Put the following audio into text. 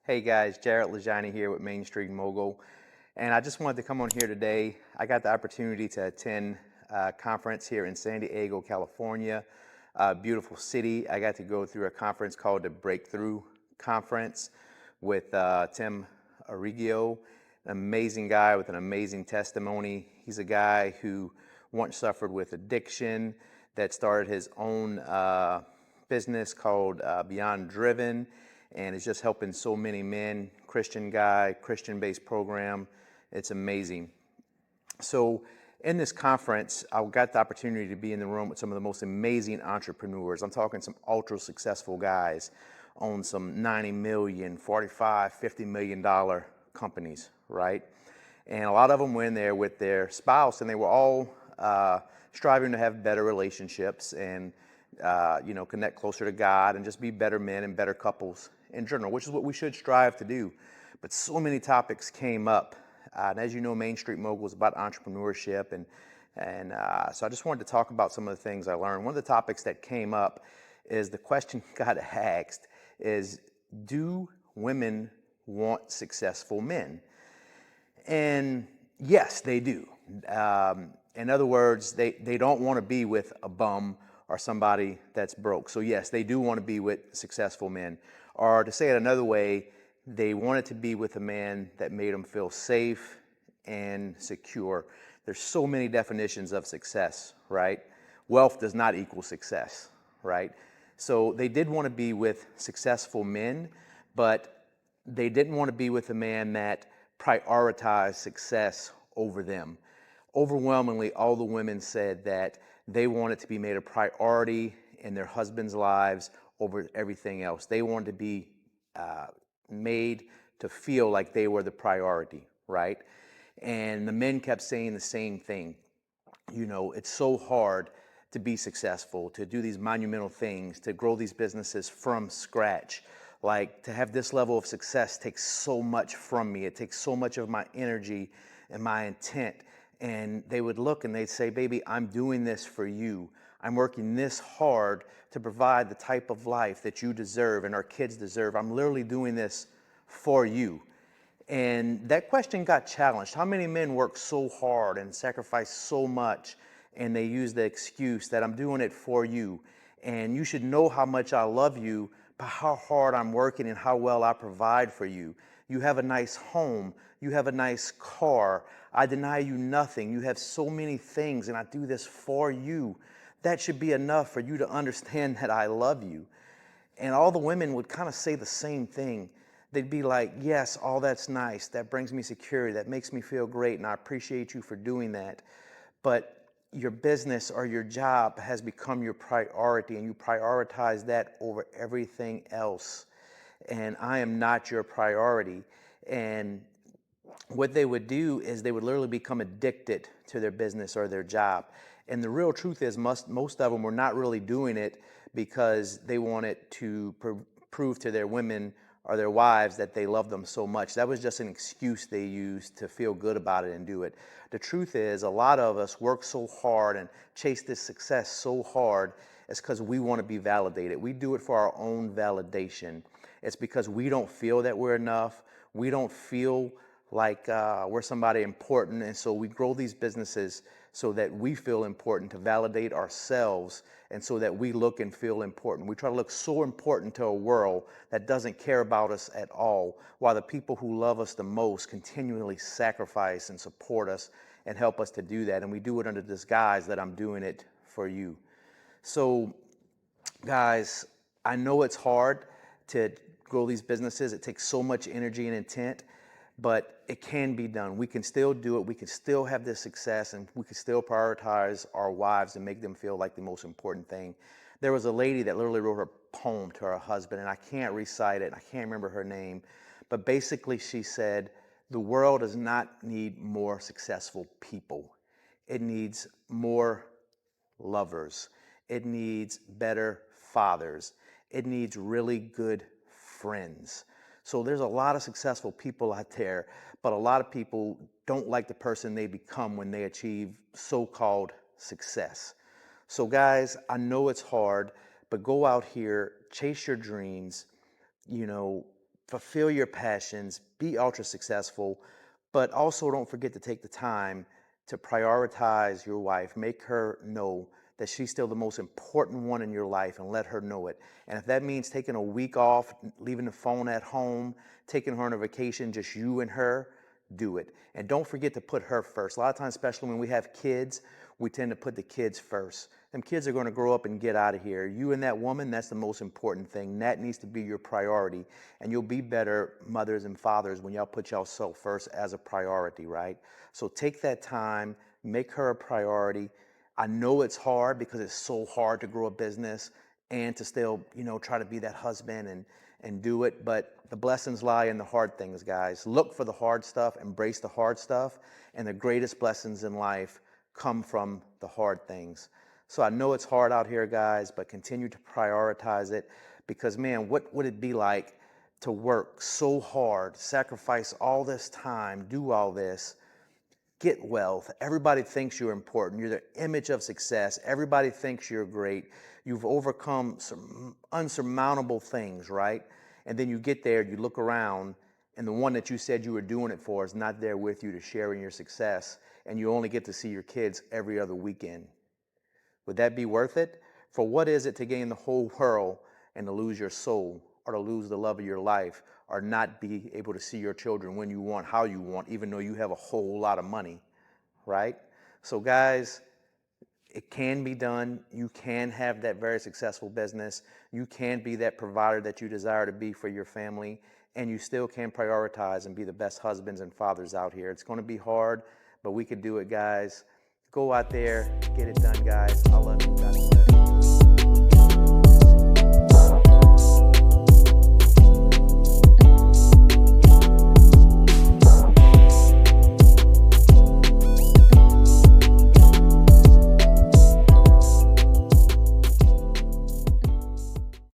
Hey guys, Jarrett Lajani here with Main Street Mogul, and I just wanted to come on here today. I got the opportunity to attend a conference here in Sandiego, California, a beautiful city. I got to go through a conference called the Breakthrough Conference with Tim Arrigio, an amazing guy with an amazing testimony. He's a guy who once suffered with addiction, that started his own business called Beyond Driven, and is just helping so many men. Christian guy, Christian-based program. It's amazing. So in this conference, I got the opportunity to be in the room with some of the most amazing entrepreneurs. I'm talking some ultra successful guys own some 90 million, 45, $50 million companies, right? And a lot of them were in there with their spouse, and they were all striving to have better relationships and connect closer to God and just be better men and better couples in general, which is what we should strive to do. But so many topics came up. And as you know, Main Street Mogul is about entrepreneurship. So I just wanted to talk about some of the things I learned. One of the topics that came up is the question got asked is, do women want successful men? And yes, they do. In other words, they don't want to be with a bum or somebody that's broke. So yes, they do want to be with successful men. Or to say it another way, they wanted to be with a man that made them feel safe and secure. There's so many definitions of success, right? Wealth does not equal success, right? So they did want to be with successful men, but they didn't want to be with a man that prioritized success over them. Overwhelmingly, all the women said that they wanted to be made a priority in their husbands' lives over everything else. They wanted to be made to feel like they were the priority, right? And the men kept saying the same thing. You know, it's so hard to be successful, to do these monumental things, to grow these businesses from scratch. Like, to have this level of success takes so much from me. It takes so much of my energy and my intent. And they would look and they'd say, baby, I'm doing this for you. I'm working this hard to provide the type of life that you deserve and our kids deserve. I'm literally doing this for you. And that question got challenged. How many men work so hard and sacrifice so much, and they use the excuse that I'm doing it for you, and you should know how much I love you by how hard I'm working and how well I provide for you. You have a nice home. You have a nice car. I deny you nothing. You have so many things, and I do this for you. That should be enough for you to understand that I love you. And all the women would kind of say the same thing. They'd be like, yes, all that's nice. That brings me security. That makes me feel great, and I appreciate you for doing that. But your business or your job has become your priority, and you prioritize that over everything else. And I am not your priority. And what they would do is they would literally become addicted to their business or their job. And the real truth is most of them were not really doing it because they wanted to prove to their women or their wives that they love them so much. That was just an excuse they used to feel good about it and do it. The truth is, a lot of us work so hard and chase this success so hard, it's because we want to be validated. We do it for our own validation. It's because we don't feel that we're enough. We don't feel like we're somebody important, and so we grow these businesses so that we feel important, to validate ourselves, and so that we look and feel important. We try to look so important to a world that doesn't care about us at all, while the people who love us the most continually sacrifice and support us and help us to do that. And we do it under the disguise that I'm doing it for you. So guys, I know it's hard to grow these businesses. It takes so much energy and intent, but it can be done. We can still do it. We can still have this success, and we can still prioritize our wives and make them feel like the most important thing. There was a lady that literally wrote a poem to her husband, and I can't recite it. I can't remember her name, but basically she said, the world does not need more successful people. It needs more lovers. It needs better fathers. It needs really good friends. So there's a lot of successful people out there, but a lot of people don't like the person they become when they achieve so-called success. So guys, I know it's hard, but go out here, chase your dreams, you know, fulfill your passions, be ultra successful, but also don't forget to take the time to prioritize your wife. Make her know that she's still the most important one in your life, and let her know it. And if that means taking a week off, leaving the phone at home, taking her on a vacation, just you and her, do it. And don't forget to put her first. A lot of times, especially when we have kids, we tend to put the kids first. Them kids are going to grow up and get out of here. You and that woman, that's the most important thing. That needs to be your priority. And you'll be better mothers and fathers when y'all put yourself first as a priority, right? So take that time, make her a priority. I know it's hard because it's so hard to grow a business and to still, try to be that husband and do it. But the blessings lie in the hard things, guys. Look for the hard stuff, embrace the hard stuff, and the greatest blessings in life come from the hard things. So I know it's hard out here, guys, but continue to prioritize it, because, man, what would it be like to work so hard, sacrifice all this time, do all this, get wealth. Everybody thinks you're important. You're the image of success. Everybody thinks you're great. You've overcome some unsurmountable things, right? And then you get there, you look around, and the one that you said you were doing it for is not there with you to share in your success, and you only get to see your kids every other weekend. Would that be worth it? For what is it to gain the whole world and to lose your soul, or to lose the love of your life, or not be able to see your children when you want, how you want, even though you have a whole lot of money, right? So guys, it can be done. You can have that very successful business. You can be that provider that you desire to be for your family, and you still can prioritize and be the best husbands and fathers out here. It's going to be hard, but we could do it, guys. Go out there, get it done, guys. I love you guys.